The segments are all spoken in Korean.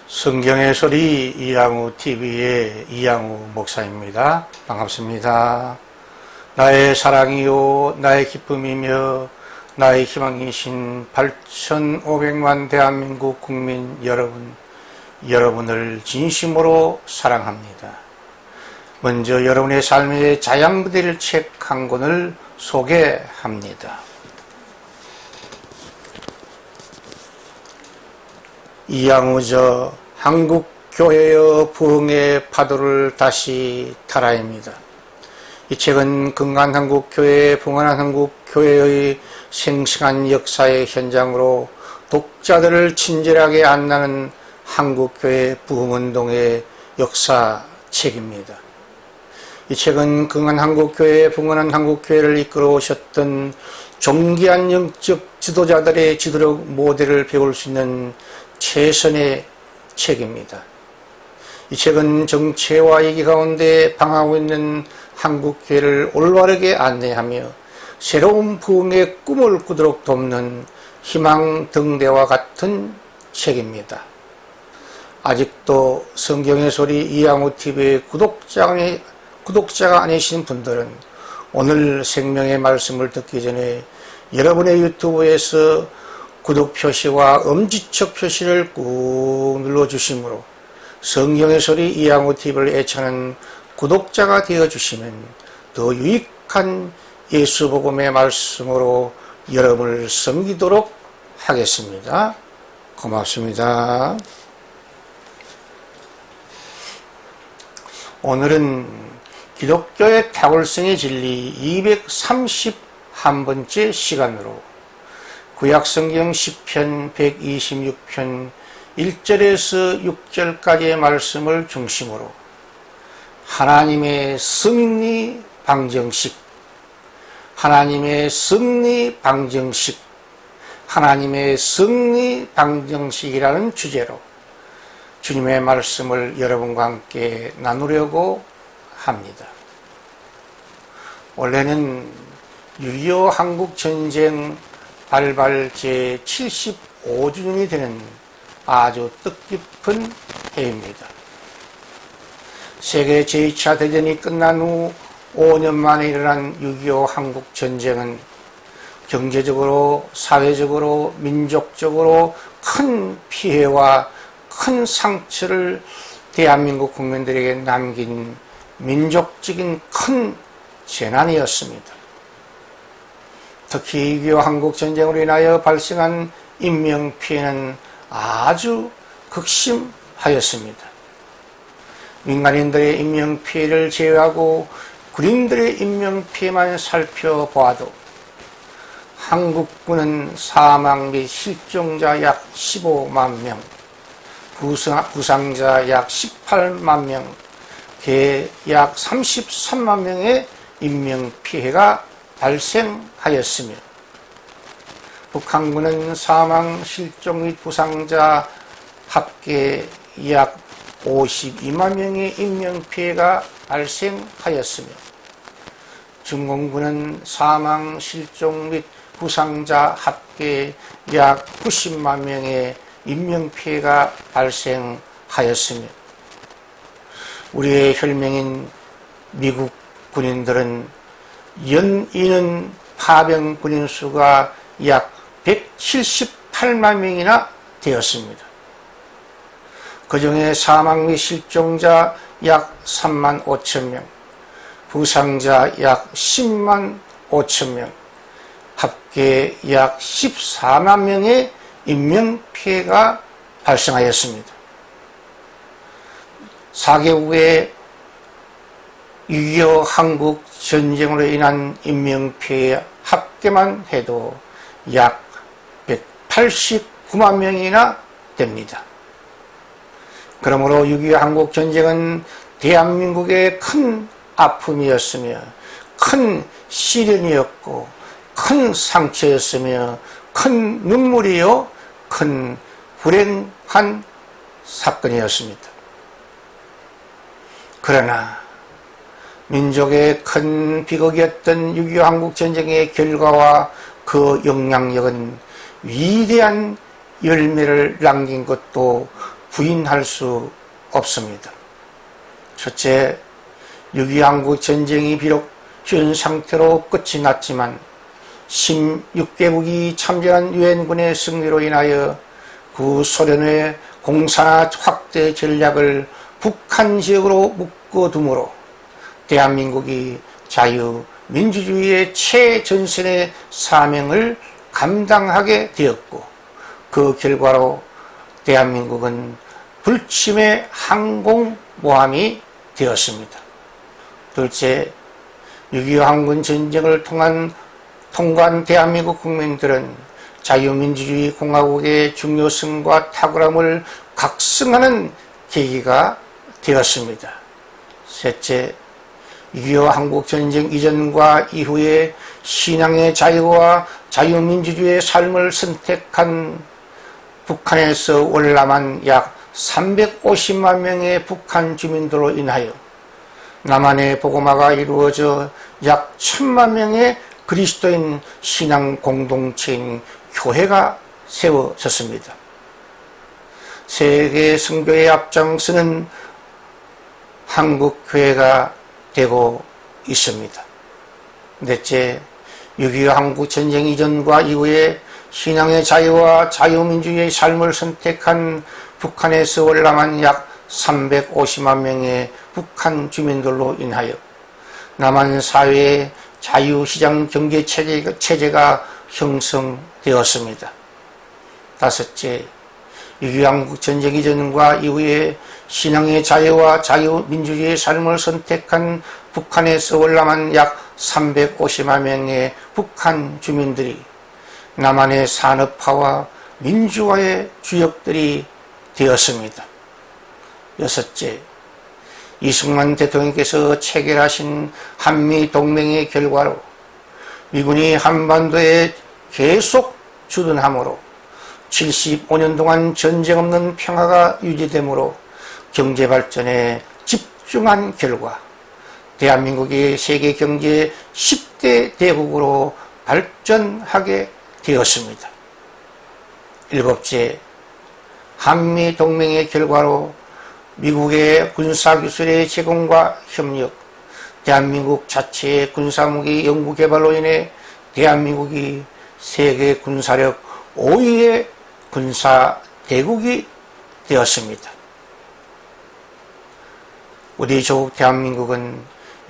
성경의 소리 이양우 TV의 이양우 목사입니다. 반갑습니다. 나의 사랑이요 나의 기쁨이며 나의 희망이신 8,500만 대한민국 국민 여러분, 여러분을 진심으로 사랑합니다. 먼저 여러분의 삶의 자양분일 책 한 권을 소개합니다. 이양우저 한국교회의 부흥의 파도를 다시 타라입니다. 이 책은 건강한 한국교회, 부흥한 한국교회의 생생한 역사의 현장으로 독자들을 친절하게 안내하는 한국교회 부흥운동의 역사책입니다. 이 책은 건강한 한국교회, 부흥한 한국교회를 이끌어 오셨던 존귀한 영적 지도자들의 지도력 모델을 배울 수 있는 최선의 책입니다. 이 책은 정체와 위기 가운데 방황하고 있는 한국교회를 올바르게 안내하며 새로운 부흥의 꿈을 꾸도록 돕는 희망 등대와 같은 책입니다. 아직도 성경의 소리 이양우 TV의 구독자가 아니신 분들은 오늘 생명의 말씀을 듣기 전에 여러분의 유튜브에서 구독 표시와 엄지척 표시를 꾹 눌러주시므로 성경의 소리 이양우 TV를 애청하는 구독자가 되어주시면 더 유익한 예수복음의 말씀으로 여러분을 섬기도록 하겠습니다. 고맙습니다. 오늘은 기독교의 탁월성의 진리 231번째 시간으로 구약성경 시편 126편 1절에서 6절까지의 말씀을 중심으로 하나님의 승리 방정식, 하나님의 승리 방정식, 하나님의 승리 방정식이라는 주제로 주님의 말씀을 여러분과 함께 나누려고 합니다. 원래는 6.25 한국전쟁 발발 제75주년이 되는 아주 뜻깊은 해입니다. 세계 제2차 대전이 끝난 후 5년 만에 일어난 6.25 한국전쟁은 경제적으로, 사회적으로, 민족적으로 큰 피해와 큰 상처를 대한민국 국민들에게 남긴 민족적인 큰 재난이었습니다. 특히 6.25 한국전쟁으로 인하여 발생한 인명피해는 아주 극심하였습니다. 민간인들의 인명피해를 제외하고 군인들의 인명피해만 살펴보아도 한국군은 사망 및 실종자 약 15만 명, 부상자 약 18만 명,計약 33만 명의 인명피해가 발생하였으며 북한군은 사망, 실종 및 부상자 합계 약 52만 명의 인명피해가 발생하였으며 중공군은 사망, 실종 및 부상자 합계 약 90만 명의 인명피해가 발생하였으며 우리의 혈맹인 미국 군인들은 연이은 파병 군인 수가 약 178만 명이나 되었습니다. 그 중에 사망 및 실종자 약 3만 5천 명, 부상자 약 10만 5천 명, 합계 약 14만 명의 인명피해가 발생하였습니다. 4개국의 6.25 한국 전쟁으로 인한 인명피해 합계만 해도 약 189만 명이나 됩니다. 그러므로 6.25 한국 전쟁은 대한민국의 큰 아픔이었으며 큰 시련이었고 큰 상처였으며 큰 눈물이요 큰 불행한 사건이었습니다. 그러나 민족의 큰 비극이었던 6.25 한국전쟁의 결과와 그 영향력은 위대한 열매를 남긴 것도 부인할 수 없습니다. 첫째, 6.25 한국전쟁이 비록 현 상태로 끝이 났지만 16개국이 참전한 유엔군의 승리로 인하여 구소련의 공산화 확대 전략을 북한 지역으로 묶어두므로 대한민국이 자유민주주의의 최전선의 사명을 감당하게 되었고, 그 결과로 대한민국은 불침의 항공모함이 되었습니다. 둘째, 6.25 한국 전쟁을 통과한 대한민국 국민들은 자유민주주의 공화국의 중요성과 탁월함을 각성하는 계기가 되었습니다. 셋째, 6.25 한국 전쟁 이전과 이후에 신앙의 자유와 자유민주주의의 삶을 선택한 북한에서 월남한 약 350만 명의 북한 주민들로 인하여 남한의 복음화가 이루어져 약 1000만 명의 그리스도인 신앙 공동체인 교회가 세워졌습니다. 세계 선교에 앞장서는 한국 교회가 되고 있습니다. 넷째, 6.25 한국 전쟁 이전과 이후에 신앙의 자유와 자유민주주의의 삶을 선택한 북한에서 월남한 약 350만 명의 북한 주민들로 인하여 남한 사회의 자유시장 경제 체제가 형성되었습니다. 다섯째, 6.25 한국 전쟁 이전과 이후에 신앙의 자유와 자유민주주의의 삶을 선택한 북한에서 월남한 약 350만 명의 북한 주민들이 남한의 산업화와 민주화의 주역들이 되었습니다. 여섯째, 이승만 대통령께서 체결하신 한미동맹의 결과로 미군이 한반도에 계속 주둔함으로 75년 동안 전쟁 없는 평화가 유지되므로 경제발전에 집중한 결과 대한민국이 세계 경제 10대 대국으로 발전하게 되었습니다. 일곱째, 한미동맹의 결과로 미국의 군사기술의 제공과 협력, 대한민국 자체의 군사무기 연구개발로 인해 대한민국이 세계 군사력 5위의 군사대국이 되었습니다. 우리 조국 대한민국은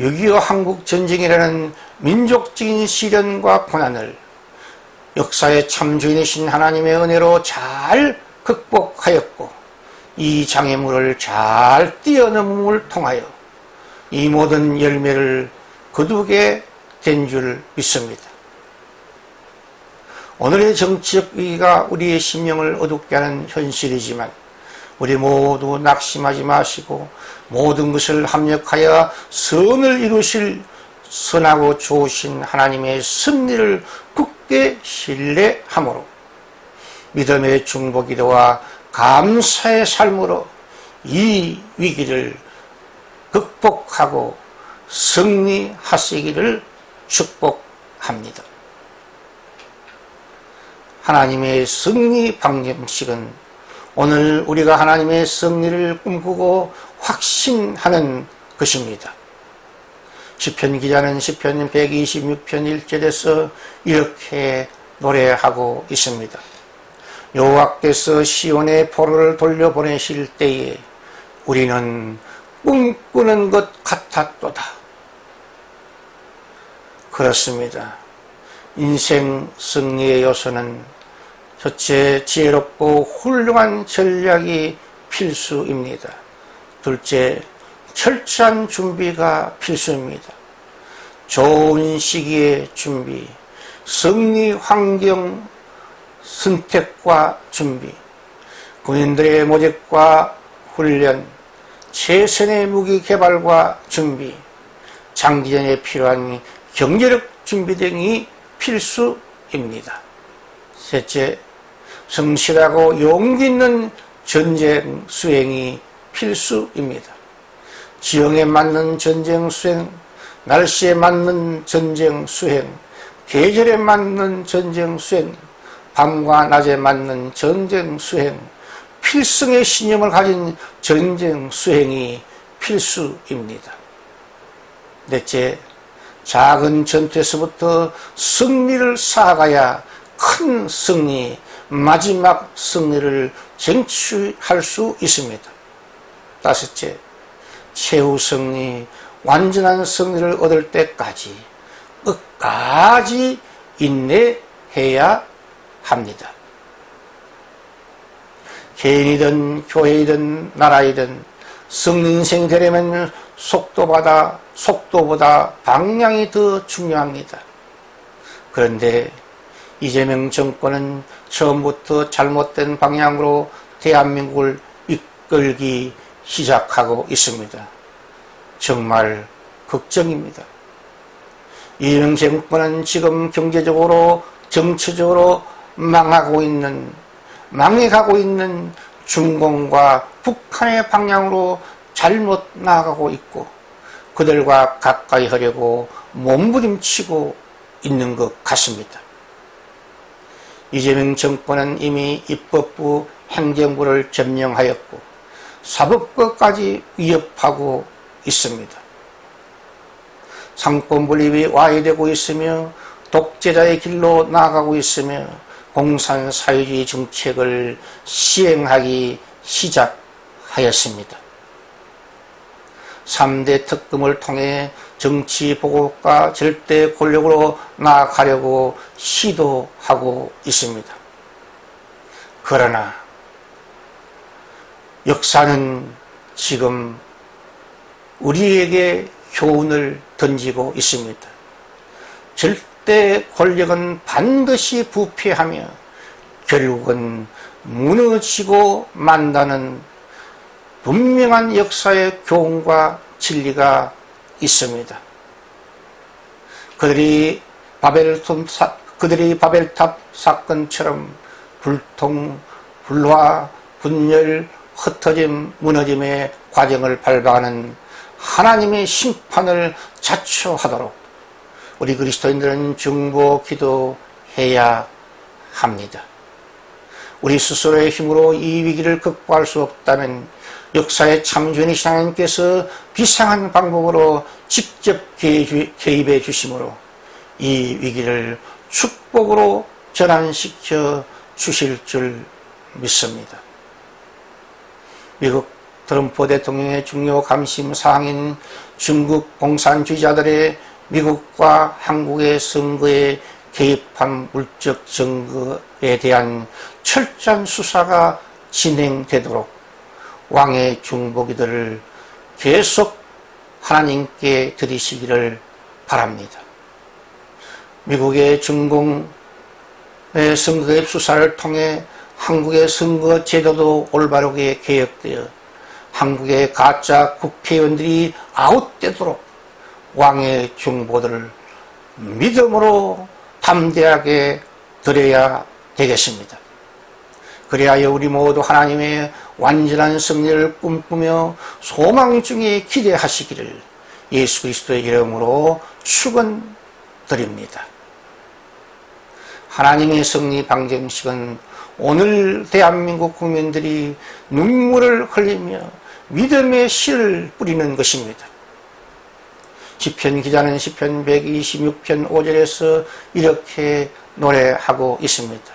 6.25 한국전쟁이라는 민족적인 시련과 고난을 역사의 참주인이신 하나님의 은혜로 잘 극복하였고, 이 장애물을 잘 뛰어넘음을 통하여 이 모든 열매를 거두게 된 줄 믿습니다. 오늘의 정치적 위기가 우리의 심령을 어둡게 하는 현실이지만 우리 모두 낙심하지 마시고 모든 것을 합력하여 선을 이루실 선하고 좋으신 하나님의 섭리를 굳게 신뢰함으로 믿음의 중보기도와 감사의 삶으로 이 위기를 극복하고 승리하시기를 축복합니다. 하나님의 승리 방정식은 오늘 우리가 하나님의 승리를 꿈꾸고 확신하는 것입니다. 시편 기자는 시편 126편 1절에서 이렇게 노래하고 있습니다. 여호와께서 시온의 포로를 돌려보내실 때에 우리는 꿈꾸는 것 같았도다. 그렇습니다. 인생 승리의 요소는 첫째, 지혜롭고 훌륭한 전략이 필수입니다. 둘째, 철저한 준비가 필수입니다. 좋은 시기의 준비, 승리 환경 선택과 준비, 군인들의 모집과 훈련, 최선의 무기 개발과 준비, 장기전에 필요한 경제력 준비 등이 필수입니다. 셋째, 성실하고 용기 있는 전쟁 수행이 필수입니다. 지형에 맞는 전쟁 수행, 날씨에 맞는 전쟁 수행, 계절에 맞는 전쟁 수행, 밤과 낮에 맞는 전쟁 수행, 필승의 신념을 가진 전쟁 수행이 필수입니다. 넷째, 작은 전투에서부터 승리를 쌓아가야 큰 승리, 마지막 승리를 쟁취할 수 있습니다. 다섯째, 최후 승리, 완전한 승리를 얻을 때까지 끝까지 인내해야 합니다. 개인이든 교회이든 나라이든 승리 인생이 되려면 속도보다 방향이 더 중요합니다. 그런데 이재명 정권은 처음부터 잘못된 방향으로 대한민국을 이끌기 시작하고 있습니다. 정말 걱정입니다. 이재명 정권은 지금 경제적으로 정치적으로 망해가고 있는 중공과 북한의 방향으로 잘못 나아가고 있고 그들과 가까이 하려고 몸부림치고 있는 것 같습니다. 이재명 정권은 이미 입법부, 행정부를 점령하였고 사법부까지 위협하고 있습니다. 상권분립이 와해되고 있으며 독재자의 길로 나아가고 있으며 공산사회주의 정책을 시행하기 시작하였습니다. 3대 특검을 통해 정치 보복과 절대 권력으로 나아가려고 시도하고 있습니다. 그러나 역사는 지금 우리에게 교훈을 던지고 있습니다. 절대 권력은 반드시 부패하며 결국은 무너지고 만다는 분명한 역사의 교훈과 진리가 있습니다. 그들이 바벨탑 사건처럼 불통, 불화, 분열, 흩어짐, 무너짐의 과정을 밟아가는 하나님의 심판을 자초하도록 우리 그리스도인들은 중보 기도해야 합니다. 우리 스스로의 힘으로 이 위기를 극복할 수 없다면 역사의 참주인이신 하나님께서 비상한 방법으로 직접 개입해 주심으로 이 위기를 축복으로 전환시켜 주실 줄 믿습니다. 미국 트럼프 대통령의 중요 감심 사항인 중국 공산주의자들의 미국과 한국의 선거에 개입한 물적 증거에 대한 철저한 수사가 진행되도록 왕의 중보기도를 계속 하나님께 드리시기를 바랍니다. 미국의 중공의 선거 개입 수사를 통해 한국의 선거 제도도 올바르게 개혁되어 한국의 가짜 국회의원들이 아웃되도록 왕의 중보들을 믿음으로 담대하게 드려야 되겠습니다. 그리하여 우리 모두 하나님의 완전한 승리를 꿈꾸며 소망 중에 기대하시기를 예수 그리스도의 이름으로 축원드립니다. 하나님의 승리 방정식은 오늘 대한민국 국민들이 눈물을 흘리며 믿음의 씨를 뿌리는 것입니다. 시편 기자는 시편 126편 5절에서 이렇게 노래하고 있습니다.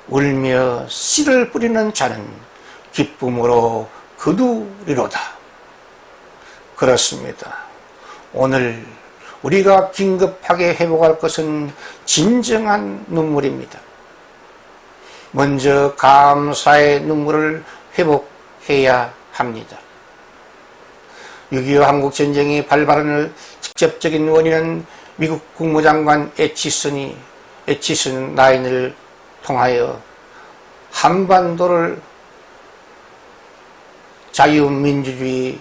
울며 씨를 뿌리는 자는 기쁨으로 거두리로다. 그렇습니다. 오늘 우리가 긴급하게 회복할 것은 진정한 눈물입니다. 먼저 감사의 눈물을 회복해야 합니다. 6.25 한국전쟁이 발발하는 직접적인 원인은 미국 국무장관 에치슨 9을 통하여 한반도를 자유민주주의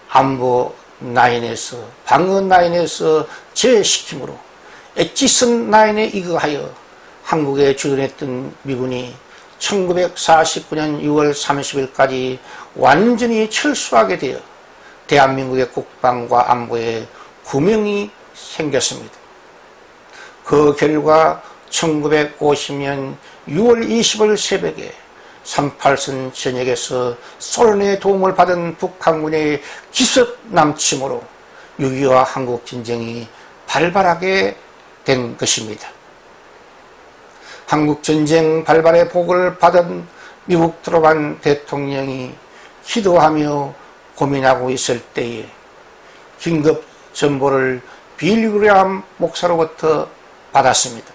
안보 라인에서 방어 라인에서 제외시키므로 에치슨 9에 이거하여 한국에 주둔했던 미군이 1949년 6월 30일까지 완전히 철수하게 되어 대한민국의 국방과 안보에 구멍이 생겼습니다. 그 결과 1950년 6월 20일 새벽에 38선 전역에서 소련의 도움을 받은 북한군의 기습 남침으로 6.25 한국전쟁이 발발하게 된 것입니다. 한국전쟁 발발의 복을 받은 미국 트루먼 대통령이 기도하며 고민하고 있을 때에 긴급 전보를 빌리 그레이엄 목사로부터 받았습니다.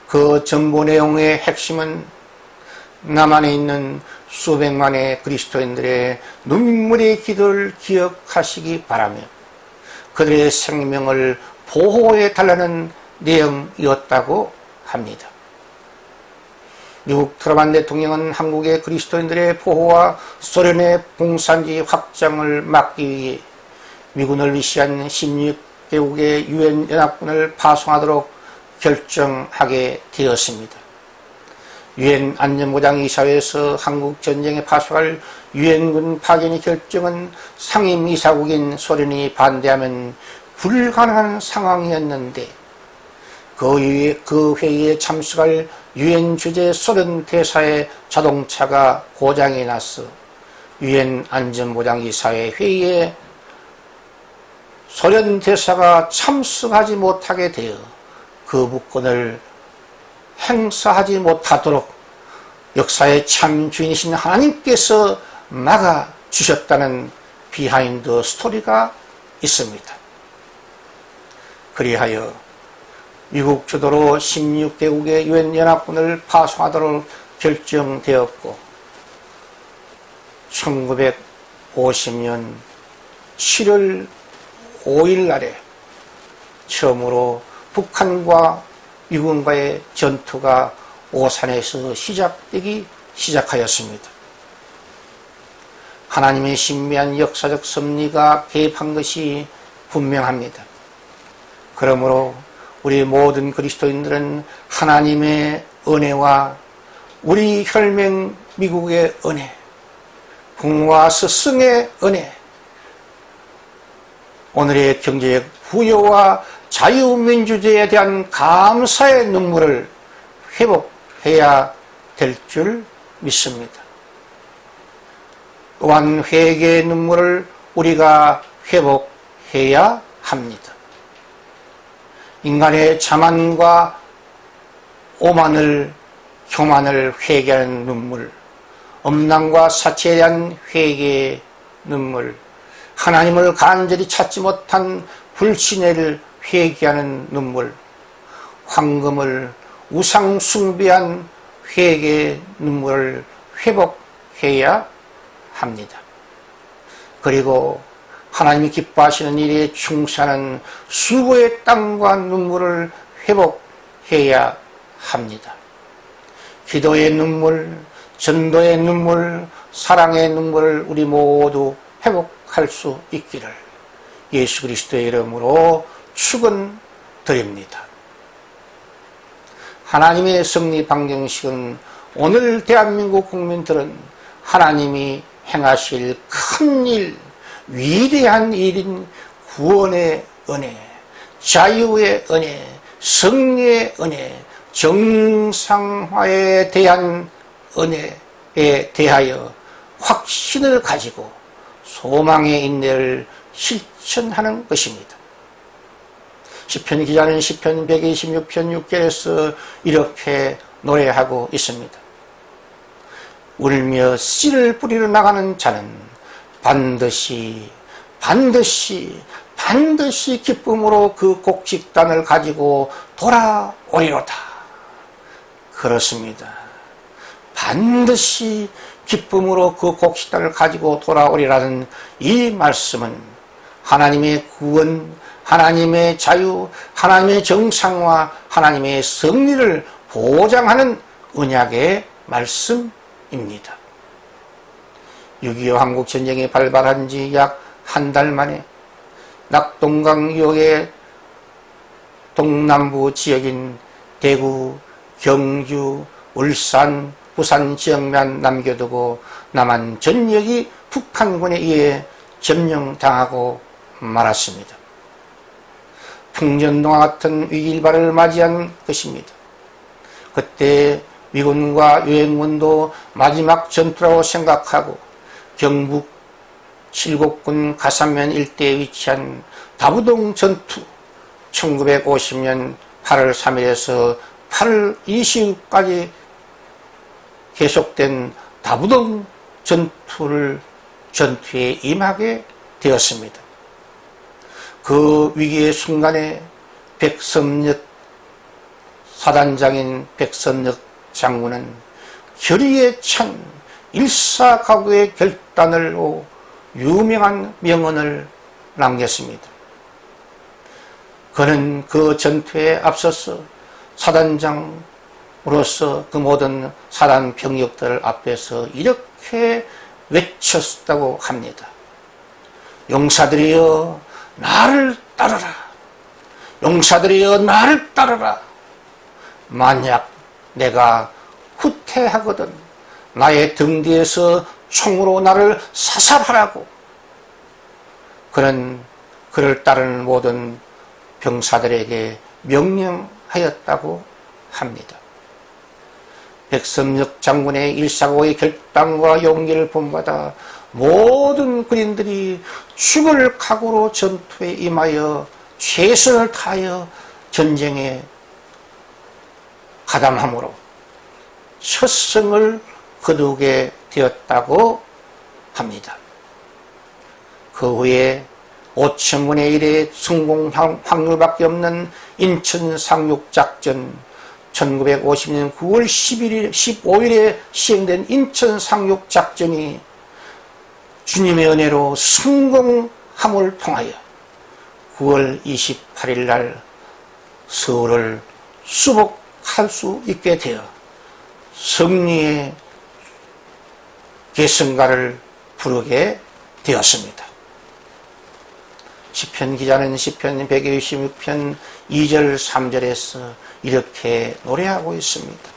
그 전보 내용의 핵심은 남한에 있는 수백만의 그리스도인들의 눈물의 기도를 기억하시기 바라며 그들의 생명을 보호해 달라는 내용이었다고 합니다. 미국 트루먼 대통령은 한국의 그리스도인들의 보호와 소련의 공산주의 확장을 막기 위해 미군을 위시한 16개국의 유엔 연합군을 파송하도록 결정하게 되었습니다. 유엔 안전보장이사회에서 한국 전쟁에 파송할 유엔군 파견의 결정은 상임이사국인 소련이 반대하면 불가능한 상황이었는데 그 회의에 참석할 유엔 주재 소련 대사의 자동차가 고장이 나서 유엔 안전보장이사회 회의에 소련 대사가 참석하지 못하게 되어 그 무권을 행사하지 못하도록 역사의 참 주인이신 하나님께서 막아주셨다는 비하인드 스토리가 있습니다. 그리하여 미국 주도로 16개국의 유엔 연합군을 파송하도록 결정되었고 1950년 7월 5일 날에 처음으로 북한과 미군과의 전투가 오산에서 시작되기 시작하였습니다. 하나님의 신비한 역사적 섭리가 개입한 것이 분명합니다. 그러므로 우리 모든 그리스도인들은 하나님의 은혜와 우리 혈맹 미국의 은혜, 궁과 스승의 은혜, 오늘의 경제적 부여와 자유민주주의에 대한 감사의 눈물을 회복해야 될 줄 믿습니다. 또한 회개의 눈물을 우리가 회복해야 합니다. 인간의 자만과 오만을, 교만을 회개하는 눈물, 엄랑과 사치에 대한 회개의 눈물, 하나님을 간절히 찾지 못한 불신을 회개하는 눈물, 황금을 우상 숭배한 회개의 눈물을 회복해야 합니다. 그리고 하나님이 기뻐하시는 일에 충실하는 수고의 땀과 눈물을 회복해야 합니다. 기도의 눈물, 전도의 눈물, 사랑의 눈물을 우리 모두 회복할 수 있기를 예수 그리스도의 이름으로 축원드립니다. 하나님의 승리 방정식은 오늘 대한민국 국민들은 하나님이 행하실 큰 일, 위대한 일인 구원의 은혜, 자유의 은혜, 승리의 은혜, 정상화에 대한 은혜에 대하여 확신을 가지고 소망의 인내를 실천하는 것입니다. 시편 기자는 시편 126편 6절에서 이렇게 노래하고 있습니다. 울며 씨를 뿌리러 나가는 자는 반드시 기쁨으로 그 곡식단을 가지고 돌아오리로다. 그렇습니다. 반드시 기쁨으로 그 곡식단을 가지고 돌아오리라는 이 말씀은 하나님의 구원, 하나님의 자유, 하나님의 정상화, 하나님의 승리를 보장하는 언약의 말씀입니다. 6.25 한국전쟁이 발발한 지 약 한 달 만에 낙동강 유역의 동남부 지역인 대구, 경주, 울산, 부산 지역만 남겨두고 남한 전역이 북한군에 의해 점령당하고 말았습니다. 풍전동화 같은 위기일발을 맞이한 것입니다. 그때 미군과 유엔군도 마지막 전투라고 생각하고 경북 칠곡군 가산면 일대에 위치한 다부동 전투 1950년 8월 3일에서 8월 20일까지 계속된 다부동 전투에 임하게 되었습니다. 그 위기의 순간에 사단장인 백선엽 장군은 결의에 찬 일사각오의 결단으로 유명한 명언을 남겼습니다. 그는 그 전투에 앞서서 사단장으로서 그 모든 사단 병력들 앞에서 이렇게 외쳤다고 합니다. 용사들이여 나를 따르라. 용사들이여 나를 따르라. 만약 내가 후퇴하거든 나의 등 뒤에서 총으로 나를 사살하라고. 그는 그를 따르는 모든 병사들에게 명령하였다고 합니다. 백선엽 장군의 일사각오의 결단과 용기를 본받아 모든 군인들이 죽을 각오로 전투에 임하여 최선을 다하여 전쟁에 가담함으로 첫 승을 거두게 되었다고 합니다. 그 후에 5,000분의 1의 성공 확률밖에 없는 인천 상륙작전, 1950년 9월 15일에 시행된 인천 상륙작전이 주님의 은혜로 성공함을 통하여 9월 28일 날 서울을 수복할 수 있게 되어 승리의 계승가를 부르게 되었습니다. 시편 기자는 시편 126편 2절 3절에서 이렇게 노래하고 있습니다.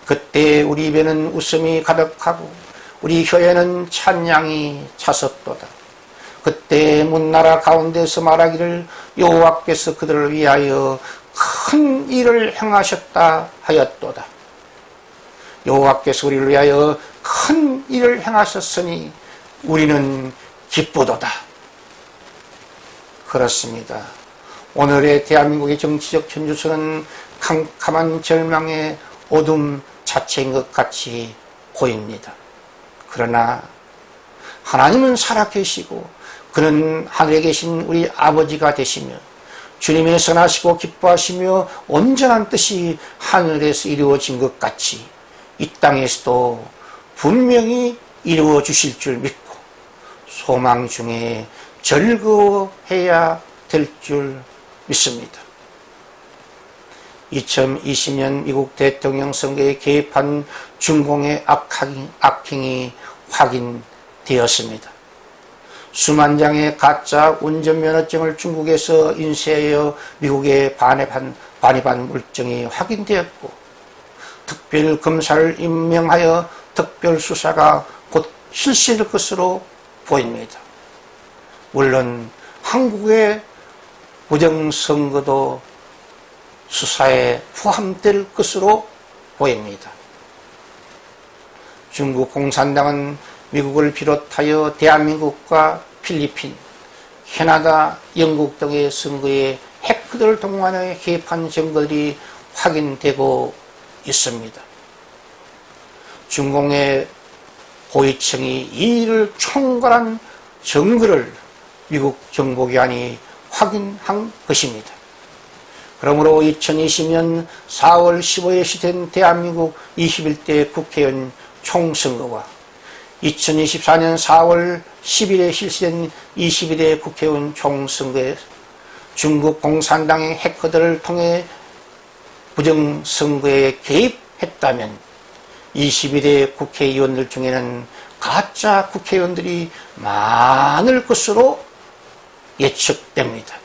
그때 우리 입에는 웃음이 가득하고 우리 혀에는 찬양이 차섰도다. 그때 문나라 가운데서 말하기를 여호와께서 그들을 위하여 큰 일을 행하셨다 하였도다. 여호와께서 우리를 위하여 큰 일을 행하셨으니 우리는 기쁘도다. 그렇습니다. 오늘의 대한민국의 정치적 현주소는 캄캄한 절망의 어둠 자체인 것 같이 보입니다. 그러나 하나님은 살아계시고 그는 하늘에 계신 우리 아버지가 되시며 주님의 선하시고 기뻐하시며 온전한 뜻이 하늘에서 이루어진 것 같이 이 땅에서도 분명히 이루어 주실 줄 믿고 소망 중에 즐거워해야 될 줄 믿습니다. 2020년 미국 대통령 선거에 개입한 중공의 악행이 확인되었습니다. 수만 장의 가짜 운전면허증을 중국에서 인쇄하여 미국에 반입한 물증이 확인되었고 특별검사를 임명하여 특별수사가 곧 실시될 것으로 보입니다. 물론 한국의 부정선거도 수사에 포함될 것으로 보입니다. 중국 공산당은 미국을 비롯하여 대한민국과 필리핀, 캐나다, 영국 등의 선거에 해커들을 동원하여 개입한 증거들이 확인되고 있습니다. 중공의 고위층이 이 일을 총괄한 증거를 미국 정보기관이 확인한 것입니다. 그러므로 2020년 4월 15일에 시된 대한민국 21대 국회의원 총선거와 2024년 4월 10일에 실시된 22대 국회의원 총선거에 중국 공산당의 해커들을 통해 부정선거에 개입했다면 22대 국회의원들 중에는 가짜 국회의원들이 많을 것으로 예측됩니다.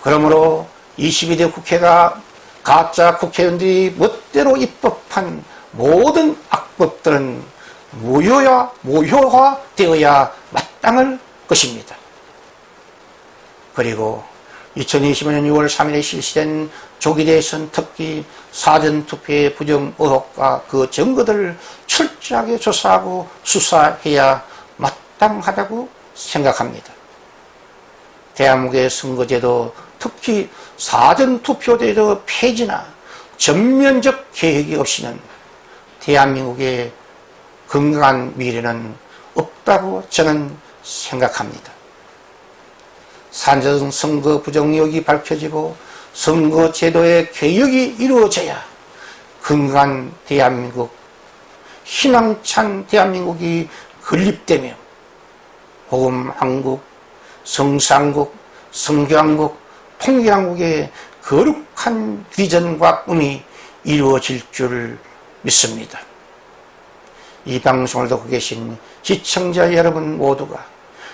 그러므로 22대 국회가 가짜 국회의원들이 멋대로 입법한 모든 악법들은 무효화되어야 마땅할 것입니다. 그리고 2025년 6월 3일에 실시된 조기 대선 특히 사전투표의 부정 의혹과 그 증거들을 철저하게 조사하고 수사해야 마땅하다고 생각합니다. 대한민국의 선거제도, 특히 사전투표제도 폐지나 전면적 개혁이 없이는 대한민국의 건강한 미래는 없다고 저는 생각합니다. 사전선거 부정 의혹이 밝혀지고 선거제도의 개혁이 이루어져야 건강한 대한민국, 희망찬 대한민국이 건립되며 복음한국, 성산국, 성교한국, 통일한국의 거룩한 비전과 꿈이 이루어질 줄 믿습니다. 이 방송을 듣고 계신 시청자 여러분 모두가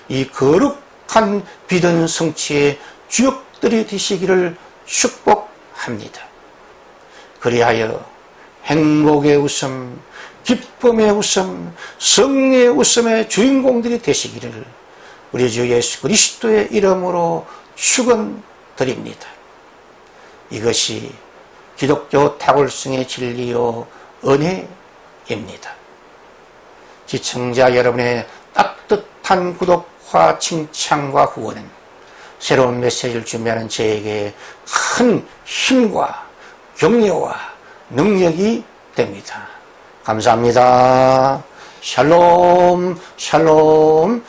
이 거룩한 비전 성취의 주역들이 되시기를 축복합니다. 그리하여 행복의 웃음, 기쁨의 웃음, 승리의 웃음의 주인공들이 되시기를 우리 주 예수 그리스도의 이름으로 축원드립니다. 이것이 기독교 탁월성의 진리요 은혜입니다. 시청자 여러분의 따뜻한 구독과 칭찬과 후원은 새로운 메시지를 준비하는 저에게 큰 힘과 격려와 능력이 됩니다. 감사합니다. 샬롬 샬롬.